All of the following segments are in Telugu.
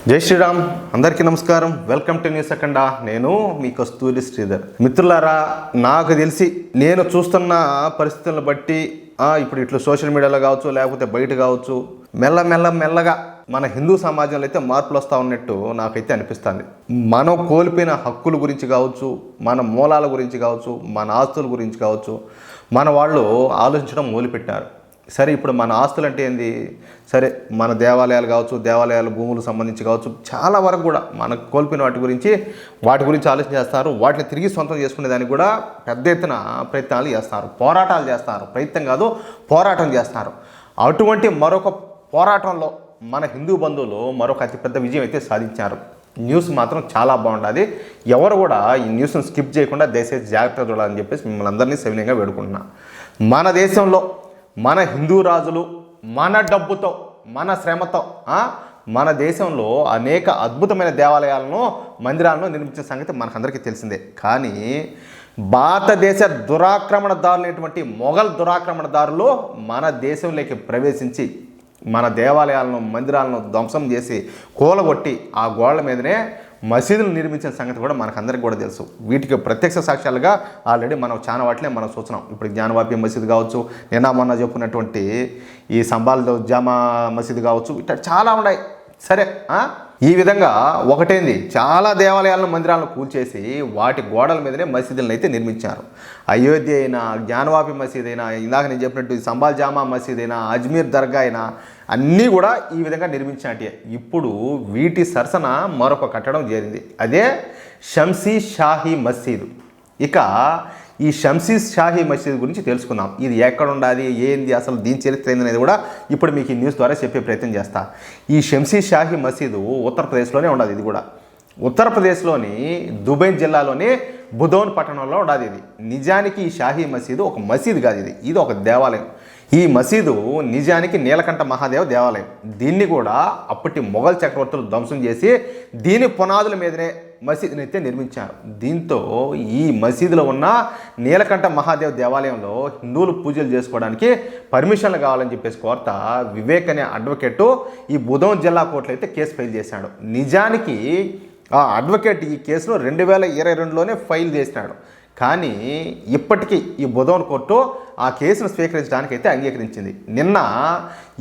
జై శ్రీరామ్. అందరికీ నమస్కారం. వెల్కమ్ టు న్యూస్ అఖండ. నేను మీ కస్తూరి శ్రీధర్. మిత్రులారా, నాకు తెలిసి నేను చూస్తున్న పరిస్థితులను బట్టి ఇప్పుడు ఇట్లా సోషల్ మీడియాలో కావచ్చు, లేకపోతే బయట కావచ్చు, మెల్లగా మన హిందూ సమాజంలో అయితే మార్పులు వస్తూ ఉన్నట్టు నాకైతే అనిపిస్తుంది. మనం కోల్పోయిన హక్కుల గురించి కావచ్చు, మన మూలాల గురించి కావచ్చు, మన ఆస్తుల గురించి కావచ్చు, మన వాళ్ళు ఆలోచించడం మొదలుపెట్టారు. సరే, ఇప్పుడు మన ఆస్తులు అంటే ఏంది? సరే, మన దేవాలయాలు కావచ్చు, దేవాలయాల భూములకు సంబంధించి కావచ్చు, చాలా వరకు కూడా మనకు కోల్పోయిన వాటి గురించి ఆలోచన చేస్తారు. వాటిని తిరిగి సొంతం చేసుకునే దానికి కూడా పెద్ద ఎత్తున ప్రయత్నాలు చేస్తారు, పోరాటాలు చేస్తారు. ప్రయత్నం కాదు, పోరాటం చేస్తారు. అటువంటి మరొక పోరాటంలో మన హిందూ బంధువులు మరొక అతిపెద్ద విజయం అయితే సాధించారు. న్యూస్ మాత్రం చాలా బాగుంటుంది. ఎవరు కూడా ఈ న్యూస్ను స్కిప్ చేయకుండా దయచేసి జాగ్రత్తగా చూడాలని చెప్పేసి మిమ్మల్ని అందరినీ సవినయంగా వేడుకుంటున్నా. మన దేశంలో మన హిందూ రాజులు మన డబ్బుతో, మన శ్రమతో మన దేశంలో అనేక అద్భుతమైన దేవాలయాలను, మందిరాలను నిర్మించిన సంగతి మనకందరికీ తెలిసిందే. కానీ భారతదేశ దురాక్రమణదారులైనటువంటి మొఘల్ దురాక్రమణదారులు మన దేశంలోకి ప్రవేశించి మన దేవాలయాలను, మందిరాలను ధ్వంసం చేసి కూలగొట్టి ఆ గోడల మీదనే మసీదులు నిర్మించిన సంగతి కూడా మనకందరికీ కూడా తెలుసు. వీటికి ప్రత్యక్ష సాక్ష్యాలుగా ఆల్రెడీ మనం చాలా వాటినే మనం చూస్తున్నాం. ఇప్పుడు జ్ఞానవాపి మసీదు కావచ్చు, నిన్న మొన్న చెప్పుకున్నటువంటి ఈ సంబాల్ జామా మసీదు కావచ్చు, ఇట్లా చాలా ఉన్నాయి. సరే, ఈ విధంగా ఒకటేంది, చాలా దేవాలయాలను, మందిరాలను కూల్చేసి వాటి గోడల మీదనే మసీదులను అయితే నిర్మించారు. అయోధ్య అయినా, జ్ఞానవాపి మసీద్ అయినా, ఇందాక నేను చెప్పినట్టు సంబాల్ జామా మసీద్ అయినా, అజ్మీర్ దర్గా అయినా, అన్నీ కూడా ఈ విధంగా నిర్మించినట్టే. ఇప్పుడు వీటి సరసన మరొక కట్టడం జరిగింది. అదే షంసీ షాహీ మసీదు. ఇక ఈ షంసీ షాహీ మసీద్ గురించి తెలుసుకుందాం. ఇది ఎక్కడ ఉండాలి, ఏంది, అసలు దీని చరిత్ర ఏంది అనేది కూడా ఇప్పుడు మీకు ఈ న్యూస్ ద్వారా చెప్పే ప్రయత్నం చేస్తా. ఈ షంసీ షాహీ మసీదు ఉత్తరప్రదేశ్లోనే ఉండదు. ఇది కూడా ఉత్తరప్రదేశ్లోని దుబై జిల్లాలోని బుదౌన్ పట్టణంలో ఉండదు. ఇది నిజానికి ఈ షాహీ మసీదు ఒక మసీదు కాదు, ఇది ఒక దేవాలయం. ఈ మసీదు నిజానికి నీలకంఠ మహాదేవ దేవాలయం. దీన్ని కూడా అప్పటి మొఘల్ చక్రవర్తులు ధ్వంసం చేసి దీని పునాదుల మీదనే మసీదుని అయితే నిర్మించారు. దీంతో ఈ మసీదులో ఉన్న నీలకంఠ మహాదేవ్ దేవాలయంలో హిందువులు పూజలు చేసుకోవడానికి పర్మిషన్లు కావాలని చెప్పేసి కోరతా వివేక్ అనే అడ్వకేటు ఈ బుదౌన్ జిల్లా కోర్టులో అయితే కేసు ఫైల్ చేశాడు. నిజానికి ఆ అడ్వకేట్ ఈ కేసును 2022లోనే ఫైల్ చేసినాడు. కానీ ఇప్పటికీ ఈ బుదౌన్ కోర్టు ఆ కేసును స్వీకరించడానికి అయితే అంగీకరించింది. నిన్న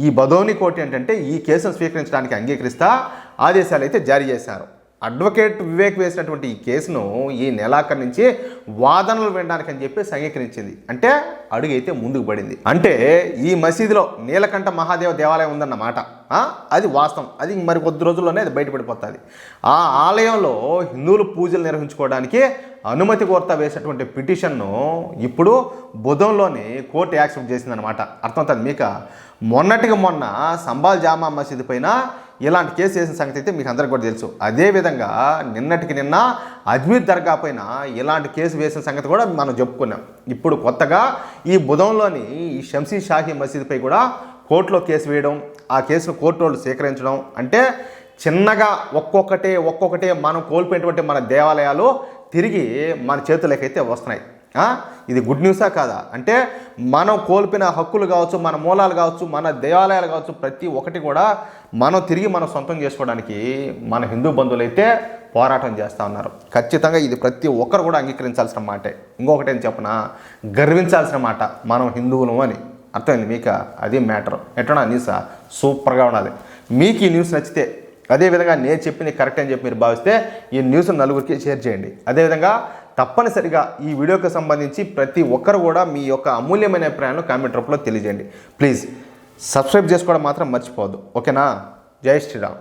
ఈ బదౌని కోర్టు ఏంటంటే ఈ కేసును స్వీకరించడానికి అంగీకరిస్తా ఆదేశాలు అయితే జారీ చేశారు. అడ్వకేట్ వివేక్ వేసినటువంటి ఈ కేసును ఈ నెలాఖరు నుంచి వాదనలు వినడానికి అని చెప్పి అంగీకరించింది. అంటే అడుగు అయితే ముందుకు పడింది. అంటే ఈ మసీదులో నీలకంఠ మహాదేవ దేవాలయం ఉందన్నమాట. అది వాస్తవం. అది మరి కొద్ది రోజుల్లోనే అది బయటపడిపోతుంది. ఆ ఆలయంలో హిందువులు పూజలు నిర్వహించుకోవడానికి అనుమతి కోరతా వేసినటువంటి పిటిషన్ను ఇప్పుడు బుధంలోని కోర్టు యాక్సెప్ట్ చేసిందనమాట. అర్థమవుతుంది మీకు. మొన్నటికి మొన్న సంబాల్ జామా మసీదు పైన ఇలాంటి కేసు వేసిన సంగతి అయితే మీకు అందరికీ కూడా తెలుసు. అదేవిధంగా నిన్నటికి నిన్న అజ్మీర్ దర్గా పైన ఇలాంటి కేసు వేసిన సంగతి కూడా మనం చెప్పుకున్నాం. ఇప్పుడు కొత్తగా ఈ బుధంలోని ఈ షంసీ షాహీ మసీదుపై కూడా కోర్టులో కేసు వేయడం, ఆ కేసును కోర్టు వాళ్ళు స్వీకరించడం, అంటే చిన్నగా ఒక్కొక్కటే మనం కోల్పోయినటువంటి మన దేవాలయాలు తిరిగి మన చేతులకైతే అయితే వస్తున్నాయి. ఇది గుడ్ న్యూసా కాదా? అంటే మనం కోల్పోయిన హక్కులు కావచ్చు, మన మూలాలు కావచ్చు, మన దేవాలయాలు కావచ్చు, ప్రతి ఒక్కటి కూడా మనం సొంతం చేసుకోవడానికి మన హిందూ బంధువులు అయితే పోరాటం చేస్తూ ఉన్నారు. ఖచ్చితంగా ఇది ప్రతి ఒక్కరు కూడా అంగీకరించాల్సిన మాటే. ఇంకొకటి ఏం చెప్పనా, గర్వించాల్సిన మాట, మనం హిందువులు అని. అర్థమైంది మీకు? అది మ్యాటర్. ఎట్లా న్యూసా సూపర్గా ఉండాలి. మీకు ఈ న్యూస్ నచ్చితే, అదేవిధంగా నేను చెప్పింది కరెక్ట్ అని చెప్పి మీరు భావిస్తే ఈ న్యూస్ను నలుగురికి షేర్ చేయండి. అదేవిధంగా తప్పనిసరిగా ఈ వీడియోకి సంబంధించి ప్రతి ఒక్కరు కూడా మీ యొక్క అమూల్యమైన అభిప్రాయాలను కామెంట్ రూపంలో తెలియజేయండి. ప్లీజ్ సబ్స్క్రైబ్ చేసుకోవడం మాత్రం మర్చిపోవద్దు. ఓకేనా? జై శ్రీరామ్.